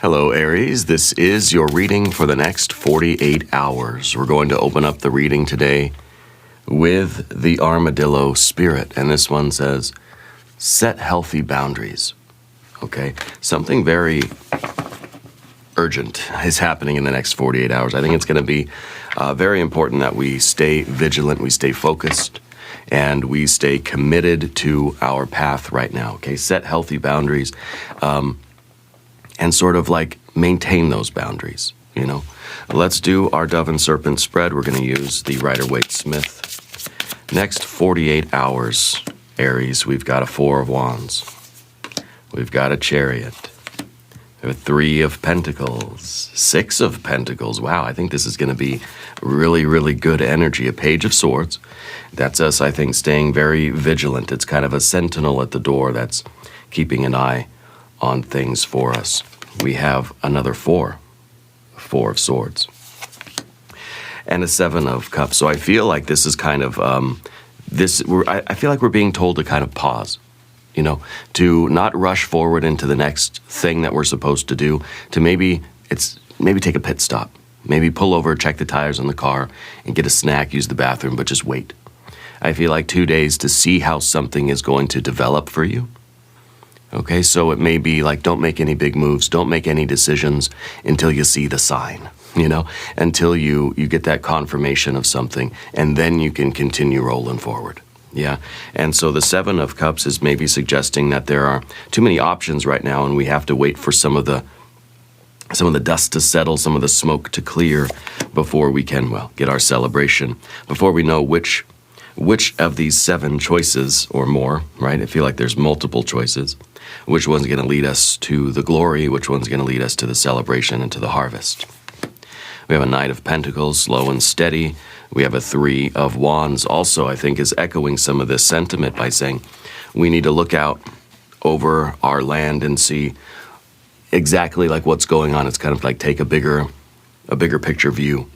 Hello, Aries. This is your reading for the next 48 hours. We're going to open up the reading today with the Armadillo Spirit. And this one says, set healthy boundaries. Okay? Something very urgent is happening in the next 48 hours. I think it's going to be very important that we stay vigilant, we stay focused, and we stay committed to our path right now. Okay? Set healthy boundaries. And sort of like maintain those boundaries, you know. Let's do our Dove and Serpent spread. We're going to use the Rider-Waite-Smith. Next 48 hours, Aries, we've got a Four of Wands. We've got a Chariot. We have a Three of Pentacles. Six of Pentacles. Wow, I think this is going to be really, really good energy. A Page of Swords. That's us, I think, staying very vigilant. It's kind of a sentinel at the door that's keeping an eye on things for us. We have another Four of Swords, and a Seven of Cups. So I feel like this is kind of I feel like we're being told to kind of pause, you know, to not rush forward into the next thing that we're supposed to do. To maybe take a pit stop, maybe pull over, check the tires on the car, and get a snack, use the bathroom, but just wait. I feel like 2 days to see how something is going to develop for you. Okay, so it may be like, don't make any big moves, don't make any decisions until you see the sign, you know, until you get that confirmation of something, and then you can continue rolling forward. Yeah, and so the Seven of Cups is maybe suggesting that there are too many options right now, and we have to wait for some of the dust to settle, some of the smoke to clear before we can, well, get our celebration, before we know which of these 7 choices or more, right? I feel like there's multiple choices. Which one's going to lead us to the glory? Which one's going to lead us to the celebration and to the harvest? We have a Knight of Pentacles, slow and steady. We have a Three of Wands. Also, I think, is echoing some of this sentiment by saying we need to look out over our land and see exactly like what's going on. It's kind of like take a bigger picture view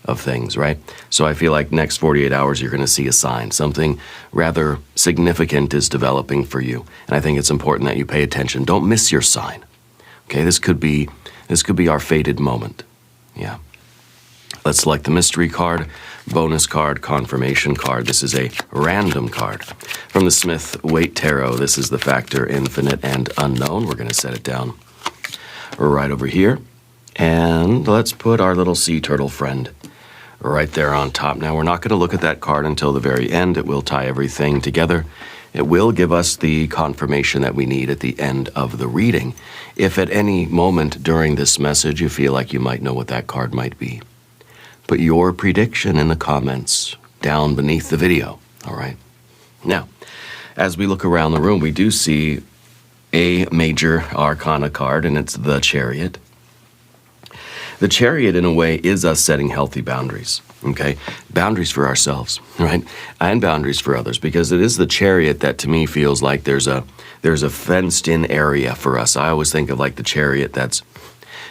of things, right? So I feel like next 48 hours you're going to see a sign. Something rather significant is developing for you. And I think it's important that you pay attention. Don't miss your sign. Okay, this could be our fated moment. Yeah. Let's select the mystery card, bonus card, confirmation card. This is a random card from the Smith-Waite Tarot. This is the factor infinite and unknown. We're going to set it down right over here. And let's put our little sea turtle friend right there on top. Now, we're not going to look at that card until the very end. It will tie everything together. It will give us the confirmation that we need at the end of the reading. If at any moment during this message you feel like you might know what that card might be, put your prediction in the comments down beneath the video, all right? Now, as we look around the room, we do see a major arcana card, and it's the Chariot. The Chariot, in a way, is us setting healthy boundaries, okay? Boundaries for ourselves, right? And boundaries for others, because it is the Chariot that, to me, feels like there's a fenced-in area for us. I always think of, like, the Chariot that's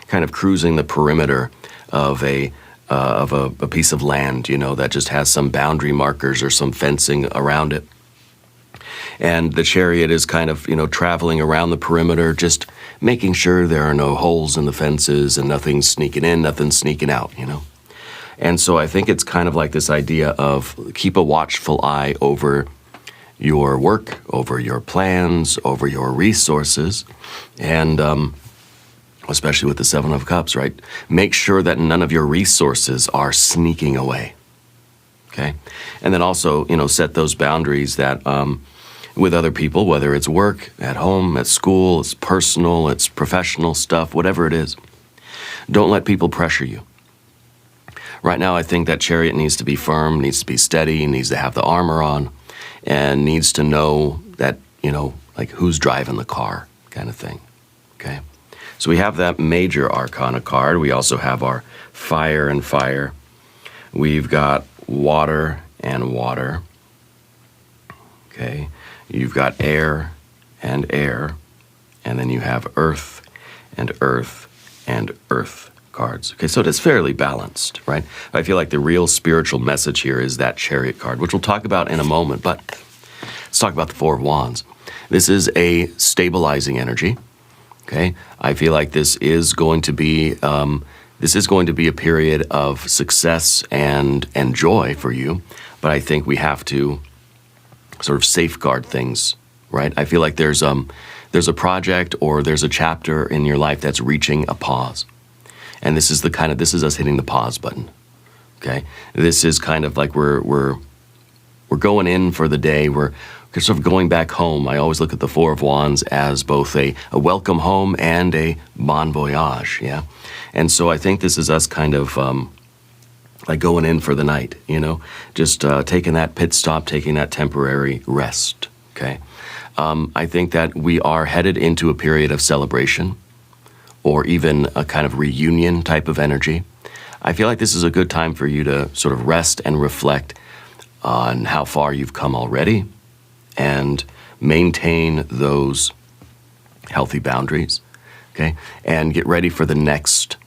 kind of cruising the perimeter of a piece of land, you know, that just has some boundary markers or some fencing around it. And the Chariot is kind of, you know, traveling around the perimeter, just making sure there are no holes in the fences and nothing sneaking in, nothing sneaking out, you know. And so I think it's kind of like this idea of keep a watchful eye over your work, over your plans, over your resources, and especially with the Seven of Cups, right? Make sure that none of your resources are sneaking away, okay? And then also, you know, set those boundaries that with other people, whether it's work, at home, at school, it's personal, it's professional stuff, whatever it is. Don't let people pressure you. Right now, I think that Chariot needs to be firm, needs to be steady, needs to have the armor on, and needs to know that, you know, like who's driving the car kind of thing, okay? So we have that major arcana card. We also have our fire and fire. We've got water and water, okay? You've got air and air, and then you have earth and earth and earth cards. Okay, so it is fairly balanced, right? I feel like the real spiritual message here is that Chariot card, which we'll talk about in a moment, but let's talk about the Four of Wands. This is a stabilizing energy. Okay, I feel like this is going to be a period of success and joy for you, but I think we have to sort of safeguard things, right? I feel like there's a project or there's a chapter in your life that's reaching a pause, and this is us hitting the pause button. Okay, this is kind of like we're going in for the day. We're sort of going back home. I always look at the Four of Wands as both a welcome home and a bon voyage, yeah? And so I think this is us kind of like going in for the night, just taking that pit stop, taking that temporary rest, okay? I think that we are headed into a period of celebration or even a kind of reunion type of energy. I feel like this is a good time for you to sort of rest and reflect on how far you've come already, and maintain those healthy boundaries, okay? And get ready for the next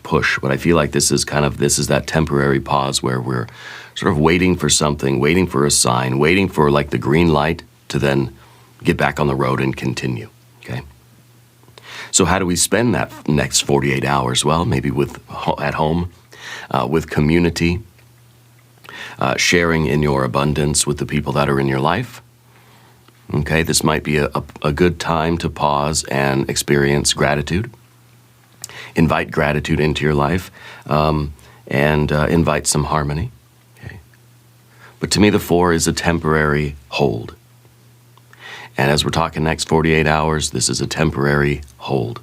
push. But I feel like this is that temporary pause where we're sort of waiting for something, waiting for a sign, waiting for like the green light to then get back on the road and continue, okay? So how do we spend that next 48 hours? Well, maybe at home, with community, sharing in your abundance with the people that are in your life. Okay, this might be a good time to pause and experience gratitude. Invite gratitude into your life, and invite some harmony. Okay. But to me, the 4 is a temporary hold. And as we're talking next 48 hours, this is a temporary hold.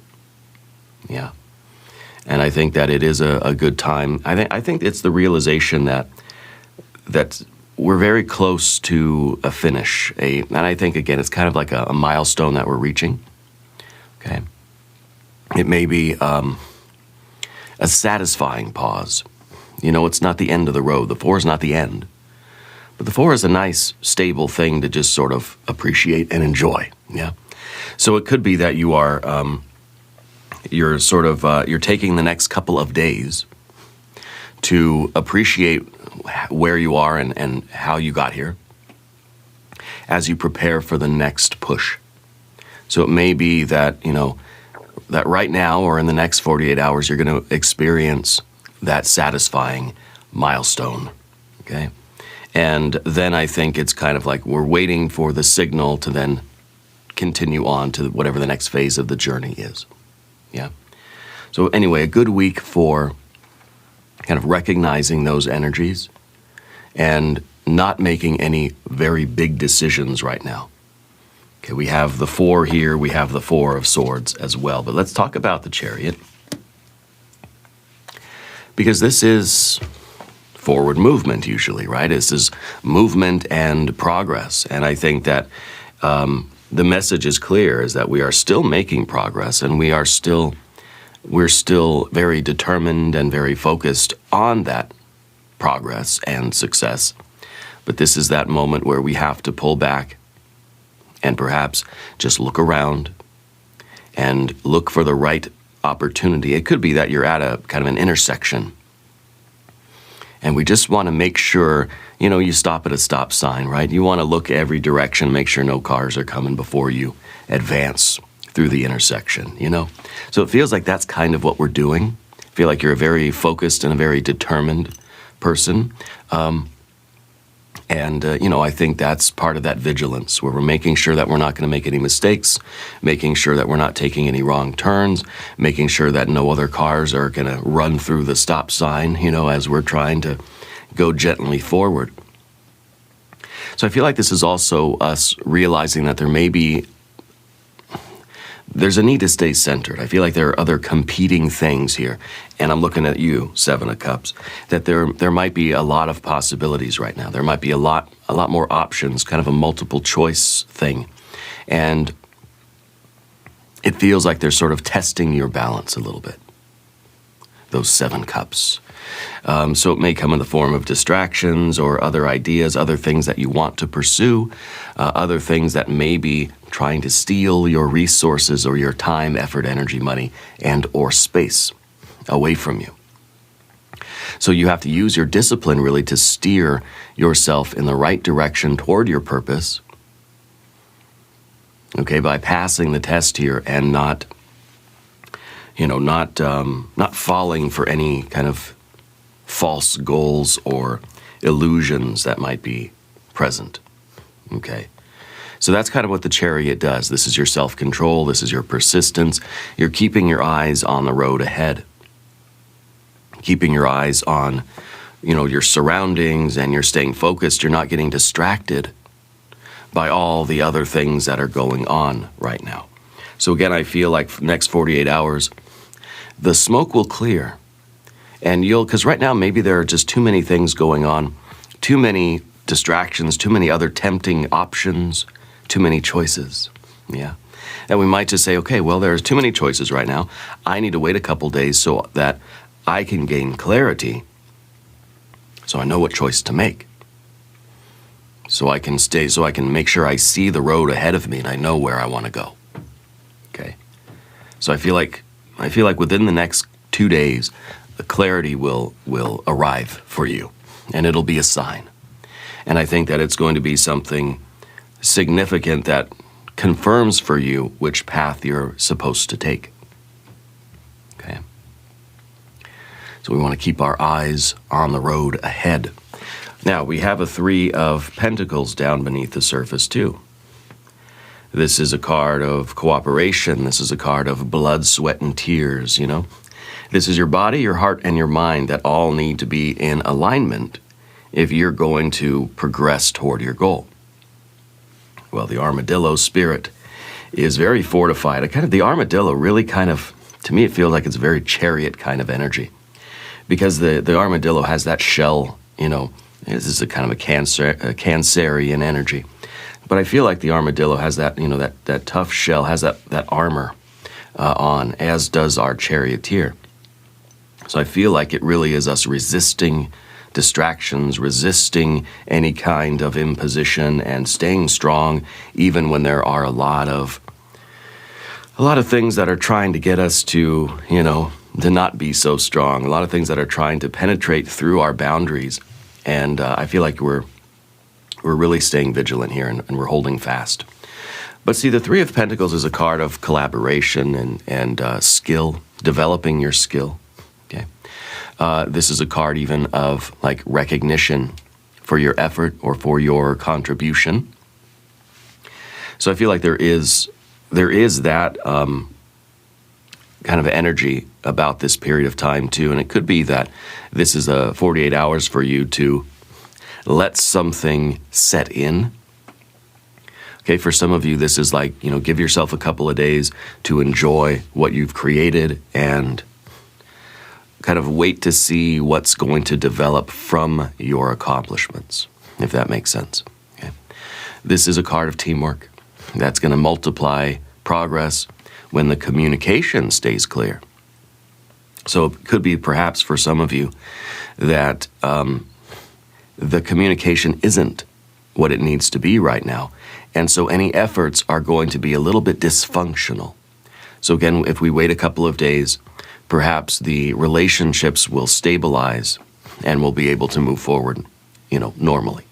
Yeah. And I think that it is a good time. I think it's the realization that we're very close to a finish. And I think, again, it's kind of like a milestone that we're reaching. Okay. It may be a satisfying pause. It's not the end of the road. The 4 is not the end. But the 4 is a nice, stable thing to just sort of appreciate and enjoy. Yeah. So it could be that you are, you're taking the next couple of days to appreciate where you are and how you got here as you prepare for the next push. So it may be that, that right now or in the next 48 hours, you're going to experience that satisfying milestone, okay? And then I think it's kind of like we're waiting for the signal to then continue on to whatever the next phase of the journey is, yeah? So anyway, a good week for kind of recognizing those energies and not making any very big decisions right now. Okay, we have the 4 here, we have the 4 of Swords as well, but let's talk about the Chariot. Because this is forward movement usually, right? This is movement and progress, and I think that the message is clear, is that we are still making progress, and we're still very determined and very focused on that progress and success. But this is that moment where we have to pull back and perhaps just look around and look for the right opportunity. It could be that you're at a kind of an intersection, and we just want to make sure, you stop at a stop sign, right? You want to look every direction, make sure no cars are coming before you advance through the intersection, So it feels like that's kind of what we're doing. I feel like you're a very focused and a very determined person. I think that's part of that vigilance, where we're making sure that we're not going to make any mistakes, making sure that we're not taking any wrong turns, making sure that no other cars are going to run through the stop sign, as we're trying to go gently forward. So I feel like this is also us realizing that there's a need to stay centered. I feel like there are other competing things here. And I'm looking at you, 7 of Cups, that there might be a lot of possibilities right now. There might be a lot more options, kind of a multiple choice thing. And it feels like they're sort of testing your balance a little bit, those 7 Cups. So it may come in the form of distractions or other ideas, other things that you want to pursue, other things that may be trying to steal your resources or your time, effort, energy, money, and or space away from you. So you have to use your discipline really to steer yourself in the right direction toward your purpose. Okay, by passing the test here and not falling for any kind of false goals or illusions that might be present. Okay. So that's kind of what the Chariot does. This is your self-control. This is your persistence. You're keeping your eyes on the road ahead. Keeping your eyes on, your surroundings, and you're staying focused. You're not getting distracted by all the other things that are going on right now. So again, I feel like for the next 48 hours, the smoke will clear. And because right now maybe there are just too many things going on, too many distractions, too many other tempting options, too many choices. Yeah. And we might just say, okay, well, there's too many choices right now. I need to wait a couple days so that I can gain clarity, so I know what choice to make. So I can make sure I see the road ahead of me and I know where I want to go. Okay. So I feel like within the next 2 days, the clarity will arrive for you, and it'll be a sign. And I think that it's going to be something significant that confirms for you which path you're supposed to take. Okay. So we want to keep our eyes on the road ahead. Now, we have a 3 of Pentacles down beneath the surface, too. This is a card of cooperation. This is a card of blood, sweat, and tears, This is your body, your heart, and your mind that all need to be in alignment if you're going to progress toward your goal. Well, the armadillo spirit is very fortified. The armadillo really to me, it feels like it's a very Chariot kind of energy. Because the armadillo has that shell, this is a kind of a Cancerian energy. But I feel like the armadillo has that, that tough shell, has that armor on, as does our charioteer. So I feel like it really is us resisting distractions, resisting any kind of imposition, and staying strong even when there are a lot of things that are trying to get us to, to not be so strong. A lot of things that are trying to penetrate through our boundaries. And I feel like we're really staying vigilant here, and we're holding fast. But see, the 3 of Pentacles is a card of collaboration and skill, developing your skill. Okay, this is a card even of like recognition for your effort or for your contribution. So I feel like there is that kind of energy about this period of time too, and it could be that this is 48 hours for you to let something set in. Okay, for some of you, this is like, give yourself a couple of days to enjoy what you've created and kind of wait to see what's going to develop from your accomplishments, if that makes sense. Okay. This is a card of teamwork that's going to multiply progress when the communication stays clear. So it could be perhaps for some of you that the communication isn't what it needs to be right now. And so any efforts are going to be a little bit dysfunctional. So again, if we wait a couple of days, perhaps the relationships will stabilize and we'll be able to move forward, normally.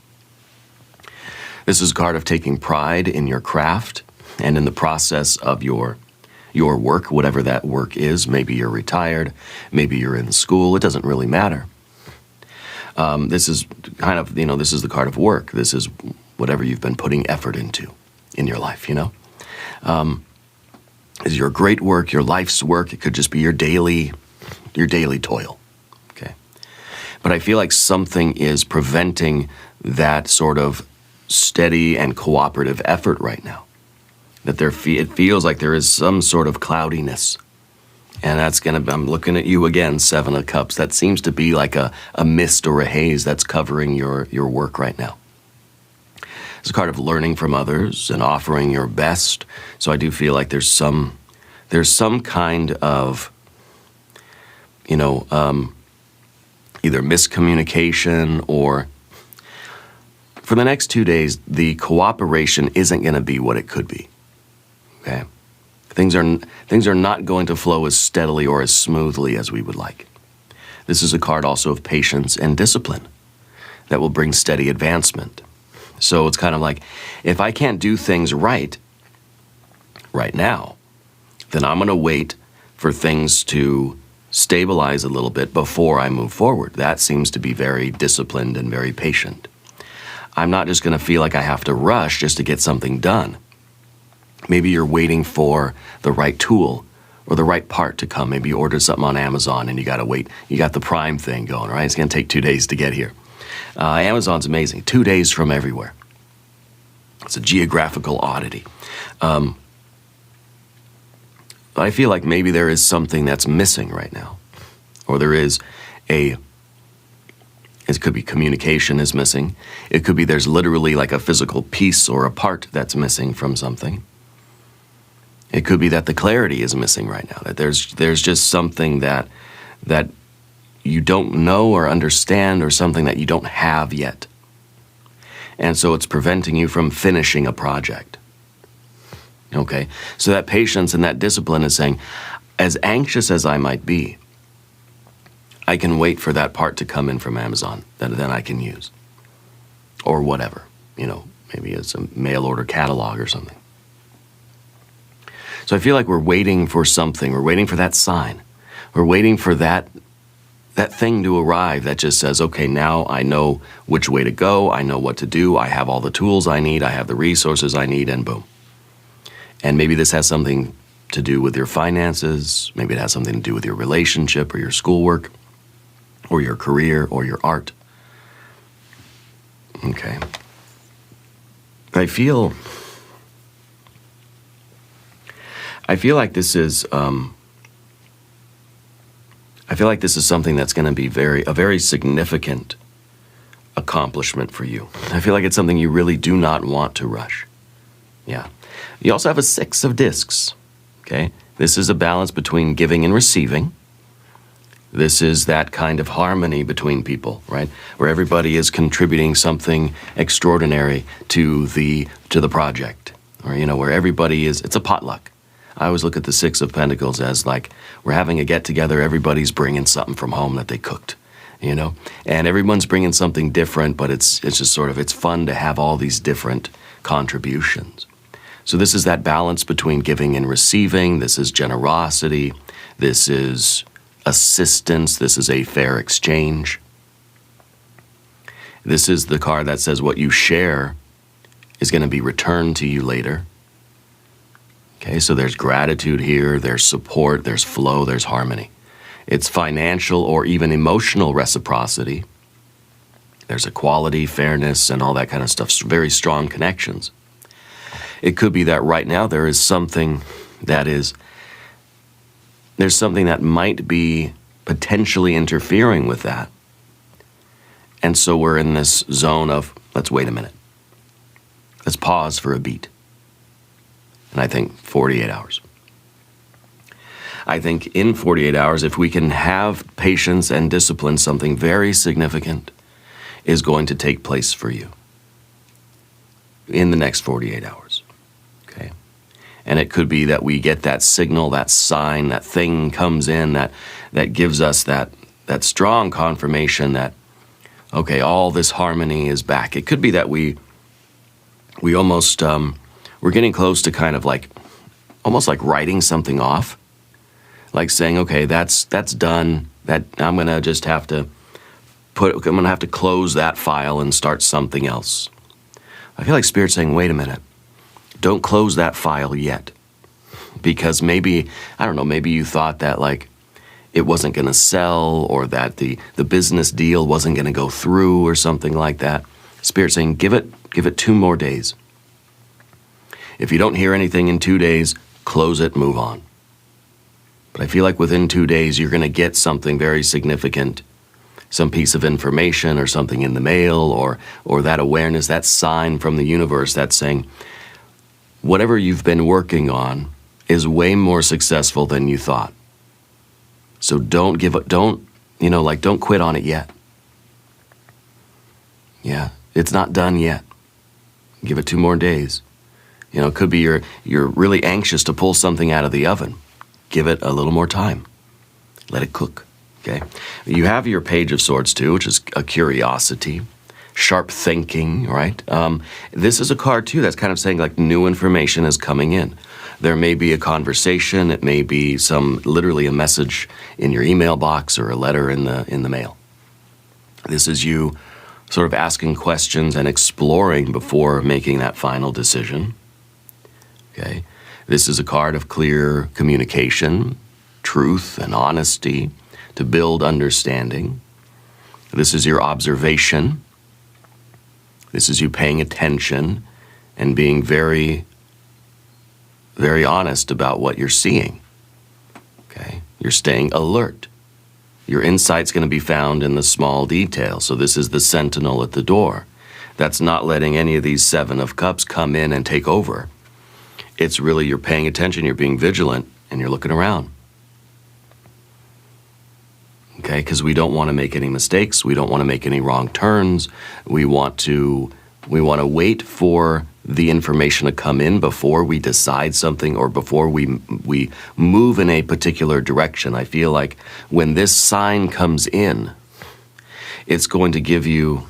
This is a card of taking pride in your craft and in the process of your work, whatever that work is. Maybe you're retired, maybe you're in school, it doesn't really matter. This is kind of, this is the card of work. This is whatever you've been putting effort into in your life, Is your great work, your life's work. It could just be your daily toil, okay? But I feel like something is preventing that sort of steady and cooperative effort right now. That it feels like there is some sort of cloudiness. And I'm looking at you again, 7 of Cups. That seems to be like a mist or a haze that's covering your work right now. It's a card of learning from others and offering your best. So I do feel like there's some kind of, either miscommunication or for the next 2 days, the cooperation isn't going to be what it could be. Okay? Things are not going to flow as steadily or as smoothly as we would like. This is a card also of patience and discipline that will bring steady advancement. So it's kind of like, if I can't do things right, right now, then I'm going to wait for things to stabilize a little bit before I move forward. That seems to be very disciplined and very patient. I'm not just going to feel like I have to rush just to get something done. Maybe you're waiting for the right tool or the right part to come. Maybe you ordered something on Amazon and you got to wait. You got the Prime thing going, right? It's going to take 2 days to get here. Amazon's amazing. 2 days from everywhere. It's a geographical oddity. I feel like maybe there is something that's missing right now. Or there is it could be communication is missing. It could be there's literally like a physical piece or a part that's missing from something. It could be that the clarity is missing right now, that there's just something that you don't know or understand, or something that you don't have yet. And so it's preventing you from finishing a project. Okay? So that patience and that discipline is saying, as anxious as I might be, I can wait for that part to come in from Amazon that then I can use. Or whatever. Maybe it's a mail order catalog or something. So I feel like we're waiting for something. We're waiting for that sign. We're waiting for that thing to arrive that just says, okay, now I know which way to go. I know what to do. I have all the tools I need. I have the resources I need, and boom. And maybe this has something to do with your finances. Maybe it has something to do with your relationship or your schoolwork or your career or your art. Okay. I feel like this is something that's going to be a very significant accomplishment for you. I feel like it's something you really do not want to rush. Yeah. You also have a 6 of discs. Okay? This is a balance between giving and receiving. This is that kind of harmony between people, right? Where everybody is contributing something extraordinary to the project. Or, where everybody is, it's a potluck. I always look at the 6 of Pentacles as like, we're having a get-together, everybody's bringing something from home that they cooked, and everyone's bringing something different, but it's just sort of, it's fun to have all these different contributions. So this is that balance between giving and receiving. This is generosity. This is assistance. This is a fair exchange. This is the card that says what you share is going to be returned to you later. Okay, so there's gratitude here, there's support, there's flow, there's harmony. It's financial or even emotional reciprocity. There's equality, fairness, and all that kind of stuff, very strong connections. It could be that right now there's something that might be potentially interfering with that. And so we're in this zone of, let's wait a minute. Let's pause for a beat. And I think 48 hours. I think in 48 hours, if we can have patience and discipline, something very significant is going to take place for you in the next 48 hours. Okay? And it could be that we get that signal, that sign, that thing comes in that gives us that strong confirmation that, okay, all this harmony is back. It could be that we almost, we're getting close to kind of like, almost like writing something off. Like saying, okay, that's done. That I'm gonna just have to close that file and start something else. I feel like Spirit's saying, wait a minute, don't close that file yet. Because maybe, I don't know, maybe you thought that like it wasn't gonna sell, or that the business deal wasn't gonna go through or something like that. Spirit's saying, give it 2 more days. If you don't hear anything in 2 days, close it, move on. But I feel like within 2 days, you're going to get something very significant, some piece of information or something in the mail, or that awareness, that sign from the universe that's saying, whatever you've been working on is way more successful than you thought. So don't give up, don't quit on it yet. Yeah, it's not done yet. Give it 2 more days. It could be you're really anxious to pull something out of the oven. Give it a little more time. Let it cook, okay? You have your Page of Swords too, which is a curiosity, sharp thinking, right? This is a card too that's kind of saying like new information is coming in. There may be a conversation. It may be literally a message in your email box or a letter in the mail. This is you sort of asking questions and exploring before making that final decision. Okay? This is a card of clear communication, truth, and honesty to build understanding. This is your observation. This is you paying attention and being very, very honest about what you're seeing. Okay? You're staying alert. Your insight's going to be found in the small details. So this is the sentinel at the door. That's not letting any of these Seven of Cups come in and take over. It's really you're paying attention, you're being vigilant, and you're looking around. Okay, because we don't want to make any mistakes. We don't want to make any wrong turns. We want to wait for the information to come in before we decide something or before we move in a particular direction. I feel like when this sign comes in, it's going to give you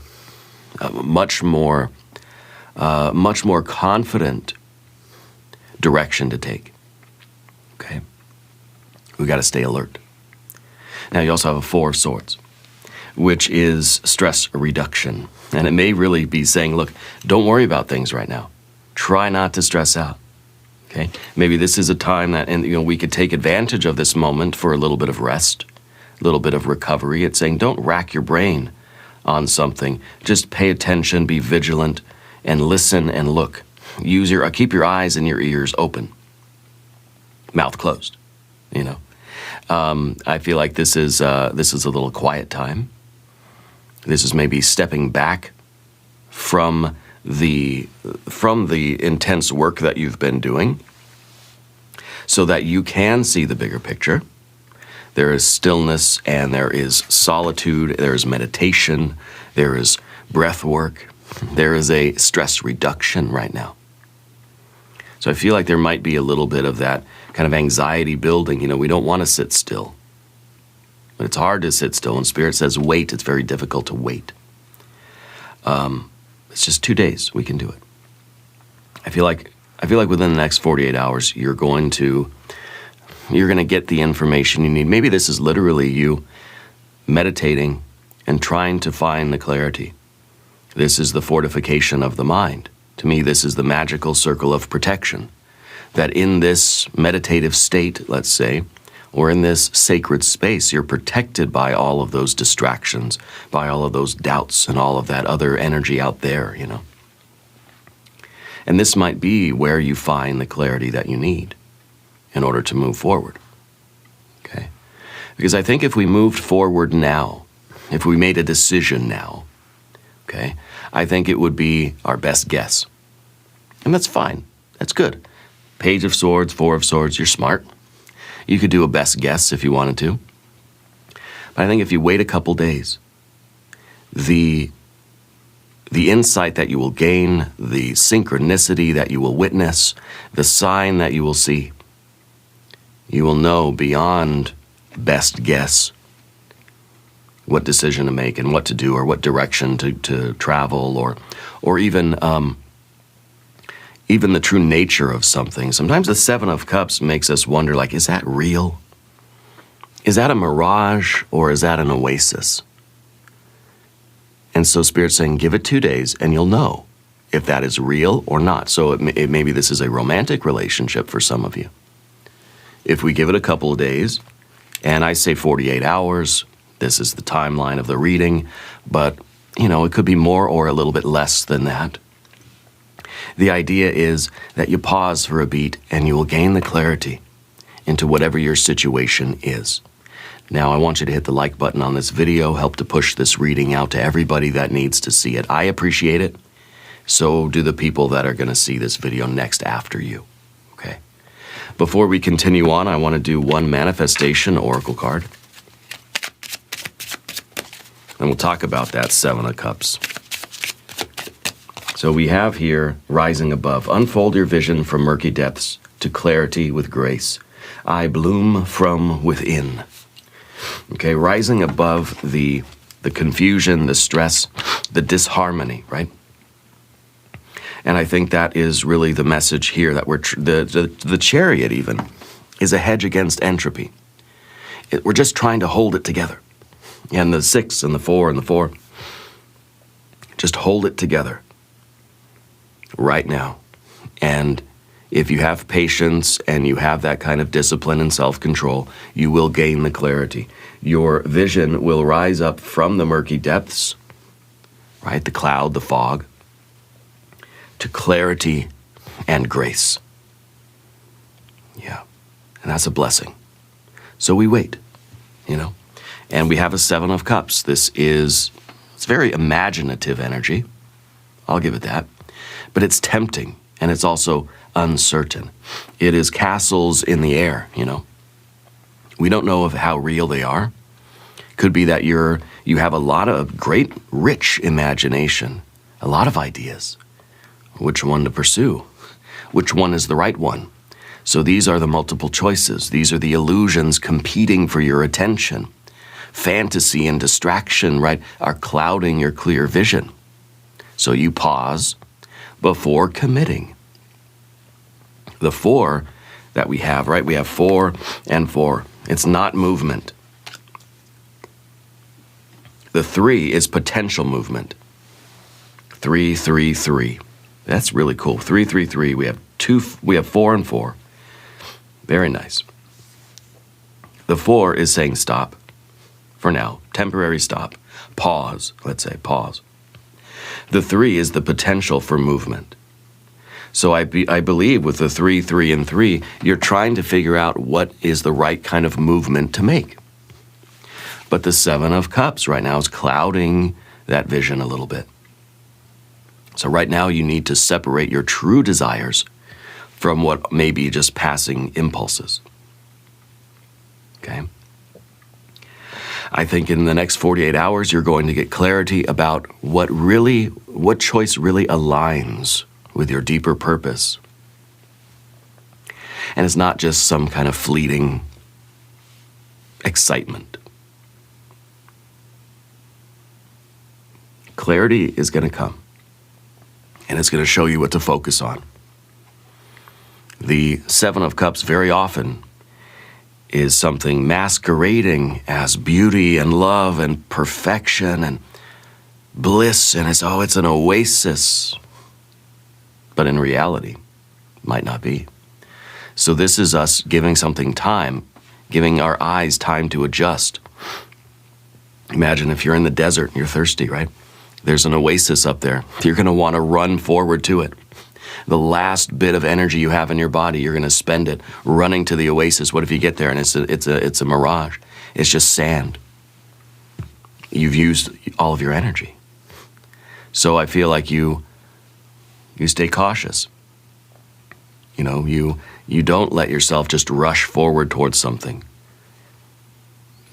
a much more confident direction to take. Okay? We got to stay alert. Now you also have a Four of Swords, which is stress reduction. And it may really be saying, look, don't worry about things right now. Try not to stress out. Okay? Maybe this is a time that we could take advantage of this moment for a little bit of rest, a little bit of recovery. It's saying don't rack your brain on something. Just pay attention, be vigilant, and listen and look. Keep your eyes and your ears open. Mouth closed. I feel like this is a little quiet time. This is maybe stepping back from the intense work that you've been doing so that you can see the bigger picture. There is stillness and there is solitude, there is meditation, there is breath work, there is a stress reduction right now. So I feel like there might be a little bit of that kind of anxiety building. We don't want to sit still. But it's hard to sit still. When Spirit says wait, it's very difficult to wait. It's just 2 days. We can do it. I feel like within the next 48 hours, you're going to get the information you need. Maybe this is literally you meditating and trying to find the clarity. This is the fortification of the mind. To me, this is the magical circle of protection. That in this meditative state, let's say, or in this sacred space, you're protected by all of those distractions, by all of those doubts and all of that other energy out there, And this might be where you find the clarity that you need in order to move forward. Okay? Because I think if we moved forward now, if we made a decision now, okay, I think it would be our best guess. And that's fine. That's good. Page of Swords, Four of Swords, you're smart. You could do a best guess if you wanted to. But I think if you wait a couple days, the insight that you will gain, the synchronicity that you will witness, the sign that you will see, you will know beyond best guess what decision to make and what to do or what direction to travel or even the true nature of something. Sometimes the Seven of Cups makes us wonder, is that real? Is that a mirage or is that an oasis? And so Spirit's saying, give it 2 days and you'll know if that is real or not. So maybe this is a romantic relationship for some of you. If we give it a couple of days, and I say 48 hours, this is the timeline of the reading, but, it could be more or a little bit less than that. The idea is that you pause for a beat and you will gain the clarity into whatever your situation is. Now, I want you to hit the like button on this video, help to push this reading out to everybody that needs to see it. I appreciate it. So do the people that are going to see this video next after you. Okay. Before we continue on, I want to do one manifestation oracle card. And we'll talk about that Seven of Cups. So we have here, rising above, unfold your vision from murky depths to clarity with grace. I bloom from within. Okay, rising above the confusion, the stress, the disharmony, right? And I think that is really the message here, that the chariot even is a hedge against entropy. We're just trying to hold it together. And the 6 and the 4 and the 4, just hold it together right now. And if you have patience and you have that kind of discipline and self-control, you will gain the clarity. Your vision will rise up from the murky depths, right? The cloud, the fog, to clarity and grace. Yeah, and that's a blessing. So we wait, and we have a 7 of Cups. It's very imaginative energy. I'll give it that. But it's tempting, and it's also uncertain. It is castles in the air, We don't know of how real they are. Could be that you have a lot of great, rich imagination, a lot of ideas. Which one to pursue? Which one is the right one? So these are the multiple choices. These are the illusions competing for your attention. Fantasy and distraction, right, are clouding your clear vision. So you pause before committing. The 4 that we have, right, we have 4 and 4. It's not movement. The 3 is potential movement. 3, 3, 3. That's really cool. 3, 3, 3. We have 4 and 4. Very nice. The 4 is saying stop. For now, temporary stop. Pause. Let's say pause. The 3 is the potential for movement. So I believe with the 3, 3, and 3, you're trying to figure out what is the right kind of movement to make. But the 7 of Cups right now is clouding that vision a little bit. So right now you need to separate your true desires from what may be just passing impulses. Okay? I think in the next 48 hours you're going to get clarity about what choice really aligns with your deeper purpose. And it's not just some kind of fleeting excitement. Clarity is going to come. And it's going to show you what to focus on. The 7 of Cups very often is something masquerading as beauty and love and perfection and bliss, and it's an oasis. But in reality, might not be. So this is us giving something time, giving our eyes time to adjust. Imagine if you're in the desert and you're thirsty, right? There's an oasis up there. You're going to want to run forward to it. The last bit of energy you have in your body, you're going to spend it running to the oasis. What if you get there and it's a mirage? It's just sand. You've used all of your energy. So I feel like you stay cautious. You don't let yourself just rush forward towards something.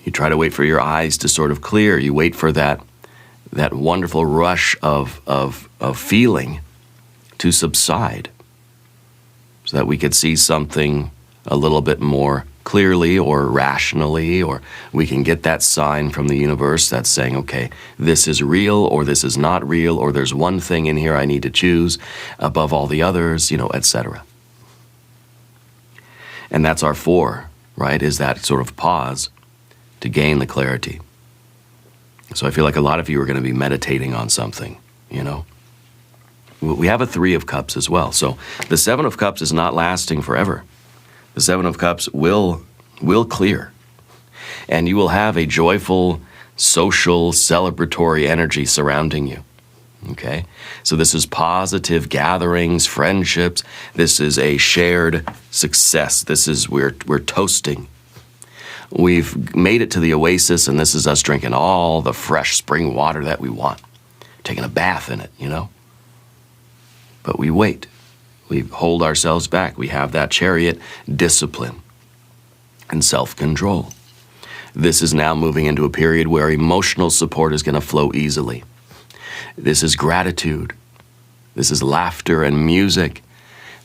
You try to wait for your eyes to sort of clear. You wait for that wonderful rush of feeling to subside so that we could see something a little bit more clearly or rationally, or we can get that sign from the universe that's saying, okay, this is real or this is not real, or there's one thing in here I need to choose above all the others, etc. And that's our 4, right, is that sort of pause to gain the clarity. So I feel like a lot of you are going to be meditating on something, We have a 3 of Cups as well. So the 7 of Cups is not lasting forever. The 7 of Cups will clear. And you will have a joyful, social, celebratory energy surrounding you. Okay? So this is positive gatherings, friendships. This is a shared success. This is, we're toasting. We've made it to the oasis, and this is us drinking all the fresh spring water that we want. Taking a bath in it, But we wait. We hold ourselves back. We have that chariot discipline and self-control. This is now moving into a period where emotional support is going to flow easily. This is gratitude. This is laughter and music,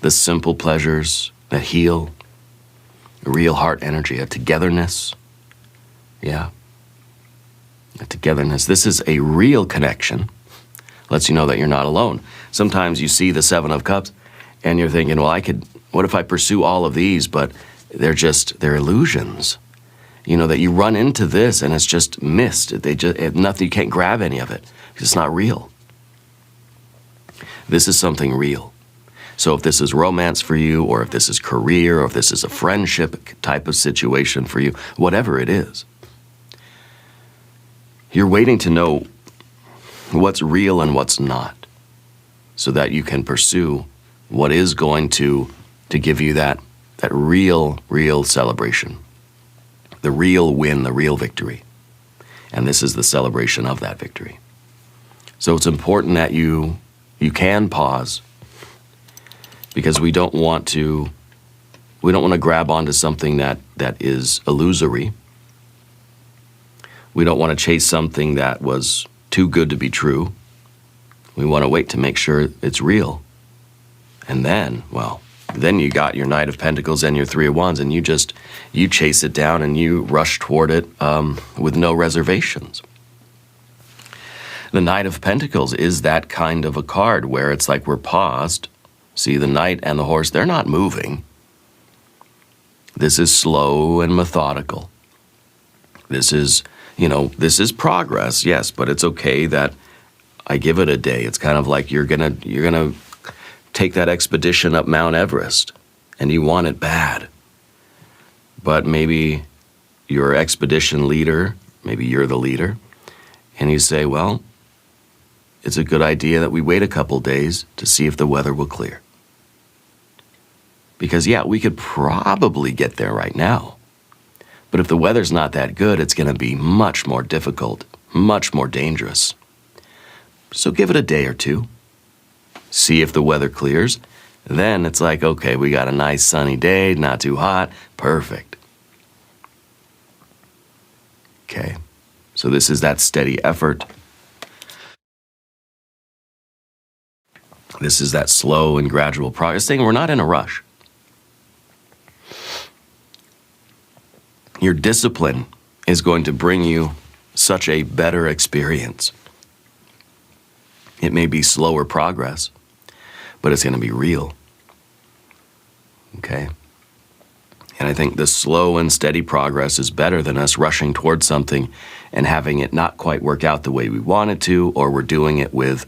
the simple pleasures that heal, a real heart energy, a togetherness. Yeah. A togetherness. This is a real connection. Lets you know that you're not alone. Sometimes you see the Seven of Cups and you're thinking, well, what if I pursue all of these, but they're illusions. That you run into this and it's just mist. Nothing, you can't grab any of it. It's not real. This is something real. So if this is romance for you, or if this is career, or if this is a friendship type of situation for you, whatever it is, you're waiting to know what's real and what's not, so that you can pursue what is going to give you that real celebration, the real win, the real victory. And this is the celebration of that victory. So it's important that you can pause, because we don't want to grab onto something that is illusory. We don't want to chase something that was too good to be true. We want to wait to make sure it's real. And then you got your Knight of Pentacles and your Three of Wands, and you chase it down and you rush toward it with no reservations. The Knight of Pentacles is that kind of a card where it's like we're paused. See, the Knight and the horse, they're not moving. This is slow and methodical. This is progress, yes, but it's okay that I give it a day. It's kind of like you're gonna take that expedition up Mount Everest, and you want it bad. But maybe your expedition leader, maybe you're the leader, and you say, well, it's a good idea that we wait a couple days to see if the weather will clear. Because, yeah, we could probably get there right now. But if the weather's not that good, it's going to be much more difficult, much more dangerous. So give it a day or two. See if the weather clears. Then it's like, okay, we got a nice sunny day, not too hot, perfect. Okay, so this is that steady effort. This is that slow and gradual progress thing. We're not in a rush. Your discipline is going to bring you such a better experience. It may be slower progress, but it's going to be real. Okay? And I think the slow and steady progress is better than us rushing towards something and having it not quite work out the way we want it to, or we're doing it with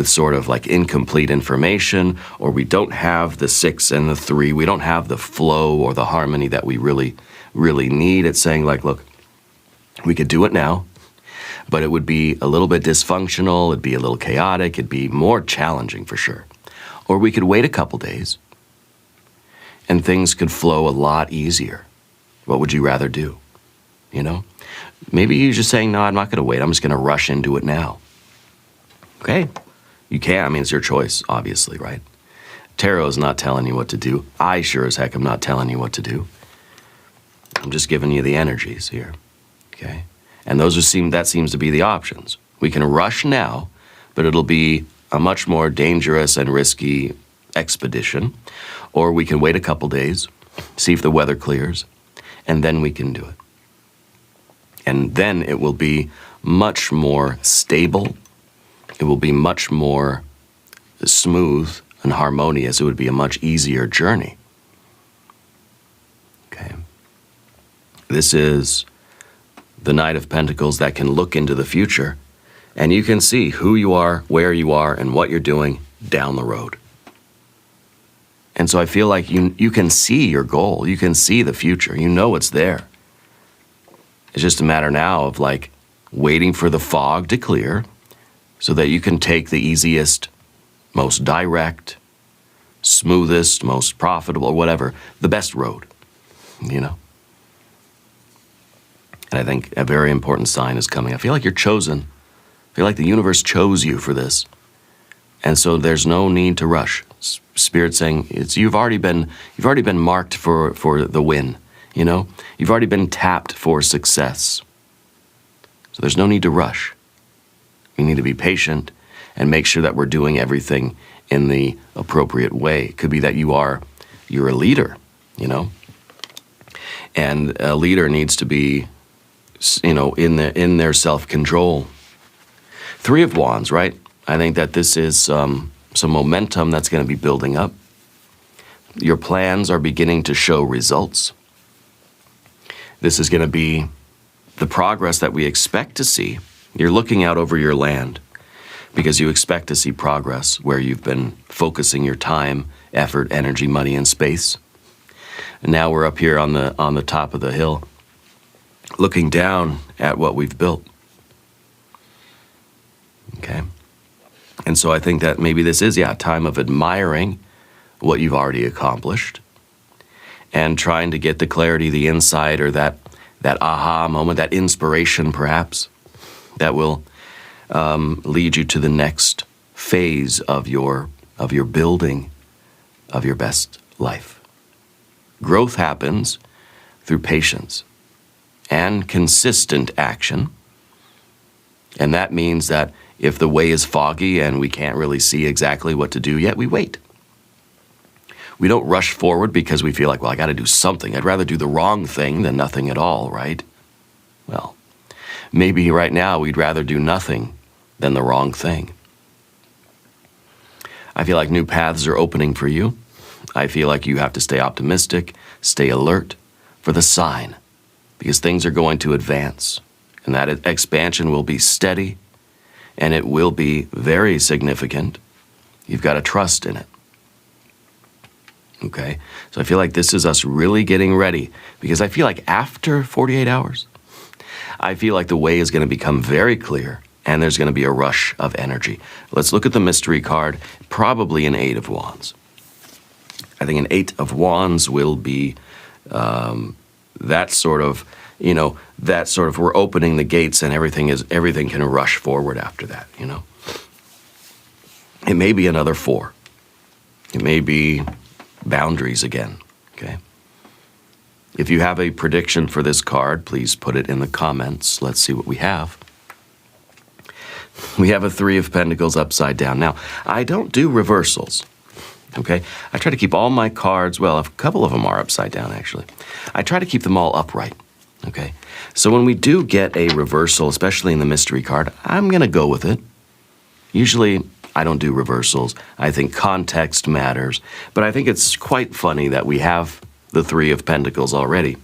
sort of like incomplete information, or we don't have the 6 and the 3, we don't have the flow or the harmony that we really need. It's saying like, look, we could do it now, but it would be a little bit dysfunctional, it'd be a little chaotic, it'd be more challenging for sure. Or we could wait a couple days and things could flow a lot easier. What would you rather do? Maybe you're just saying, no, I'm not going to wait, I'm just going to rush into it now. Okay, you can. It's your choice, obviously, right? Tarot is not telling you what to do. I sure as heck am not telling you what to do. I'm just giving you the energies here, okay? And that seems to be the options. We can rush now, but it'll be a much more dangerous and risky expedition. Or we can wait a couple days, see if the weather clears, and then we can do it. And then it will be much more stable. It will be much more smooth and harmonious. It would be a much easier journey. Okay. This is the Knight of Pentacles that can look into the future, and you can see who you are, where you are, and what you're doing down the road. And so I feel like you can see your goal. You can see the future. You know it's there. It's just a matter now of like waiting for the fog to clear so that you can take the easiest, most direct, smoothest, most profitable, whatever, the best road, And I think a very important sign is coming. I feel like you're chosen. I feel like the universe chose you for this. And so there's no need to rush. Spirit saying you've already been marked for the win, You've already been tapped for success. So there's no need to rush. We need to be patient and make sure that we're doing everything in the appropriate way. It could be that you're a leader, And a leader needs to be in their self-control. 3 of Wands, right? I think that this is some momentum that's going to be building up. Your plans are beginning to show results. This is going to be the progress that we expect to see. You're looking out over your land because you expect to see progress where you've been focusing your time, effort, energy, money, and space. And now we're up here on the top of the hill, looking down at what we've built. Okay? And so I think that maybe this is, a time of admiring what you've already accomplished and trying to get the clarity, the insight, or that aha moment, that inspiration perhaps, that will lead you to the next phase of your building of your best life. Growth happens through patience and consistent action. And that means that if the way is foggy and we can't really see exactly what to do yet, we wait. We don't rush forward because we feel like, well, I got to do something. I'd rather do the wrong thing than nothing at all, right? Well, maybe right now we'd rather do nothing than the wrong thing. I feel like new paths are opening for you. I feel like you have to stay optimistic, stay alert for the sign, because things are going to advance. And that expansion will be steady, and it will be very significant. You've got to trust in it. Okay? So I feel like this is us really getting ready, because I feel like after 48 hours, I feel like the way is going to become very clear, and there's going to be a rush of energy. Let's look at the mystery card, probably an 8 of Wands. I think an 8 of Wands will be that sort of, we're opening the gates and everything can rush forward after that, It may be another 4. It may be boundaries again, okay? If you have a prediction for this card, please put it in the comments. Let's see what we have. We have a 3 of Pentacles upside down. Now, I don't do reversals, okay? I try to keep all my cards, well, a couple of them are upside down, actually. I try to keep them all upright, okay? So when we do get a reversal, especially in the mystery card, I'm going to go with it. Usually, I don't do reversals. I think context matters. But I think it's quite funny that we have the 3 of Pentacles already.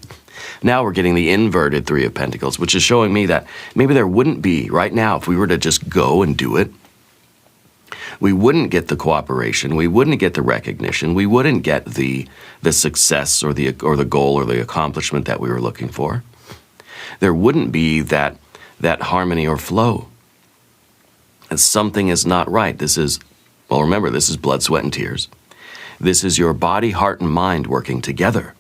Now we're getting the inverted 3 of Pentacles, which is showing me that maybe there wouldn't be, right now, if we were to just go and do it, we wouldn't get the cooperation, we wouldn't get the recognition, we wouldn't get the success or the goal or the accomplishment that we were looking for. There wouldn't be that harmony or flow. And something is not right. This is, well, remember, this is blood, sweat, and tears. This is your body, heart, and mind working together.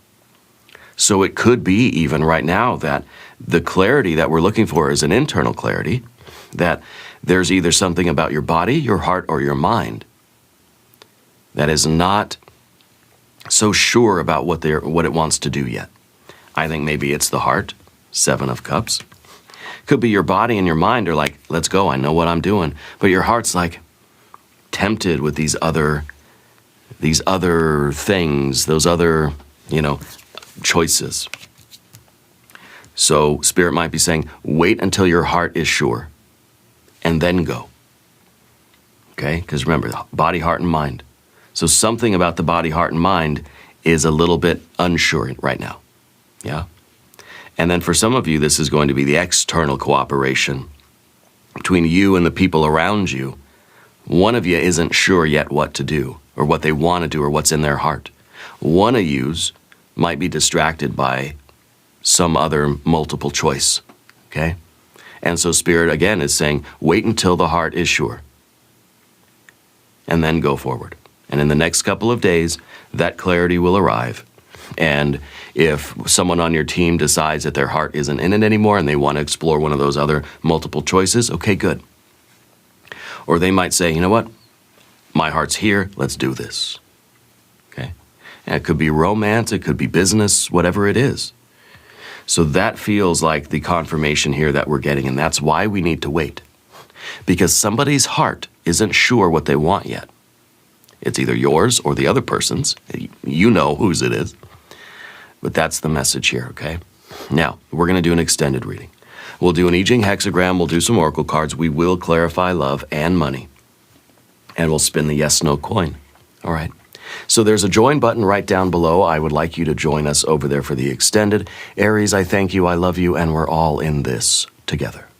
So it could be even right now that the clarity that we're looking for is an internal clarity, that there's either something about your body, your heart, or your mind that is not so sure about what it wants to do yet. I think maybe it's the heart, 7 of Cups. Could be your body and your mind are like, let's go, I know what I'm doing. But your heart's like tempted with these other things, those other, choices. So Spirit might be saying, wait until your heart is sure and then go. Okay? Because remember, body, heart, and mind. So something about the body, heart, and mind is a little bit unsure right now. Yeah? And then for some of you, this is going to be the external cooperation between you and the people around you. One of you isn't sure yet what to do or what they want to do or what's in their heart. One of yous might be distracted by some other multiple choice, okay? And so Spirit, again, is saying, wait until the heart is sure and then go forward. And in the next couple of days, that clarity will arrive. And if someone on your team decides that their heart isn't in it anymore and they want to explore one of those other multiple choices, okay, good. Or they might say, you know what? My heart's here, let's do this. Okay? And it could be romance, it could be business, whatever it is. So that feels like the confirmation here that we're getting, and that's why we need to wait. Because somebody's heart isn't sure what they want yet. It's either yours or the other person's. You know whose it is. But that's the message here, okay? Now, we're going to do an extended reading. We'll do an I Ching hexagram, we'll do some oracle cards, we will clarify love and money. And we'll spin the yes, no coin. All right. So there's a join button right down below. I would like you to join us over there for the extended. Aries, I thank you, I love you, and we're all in this together.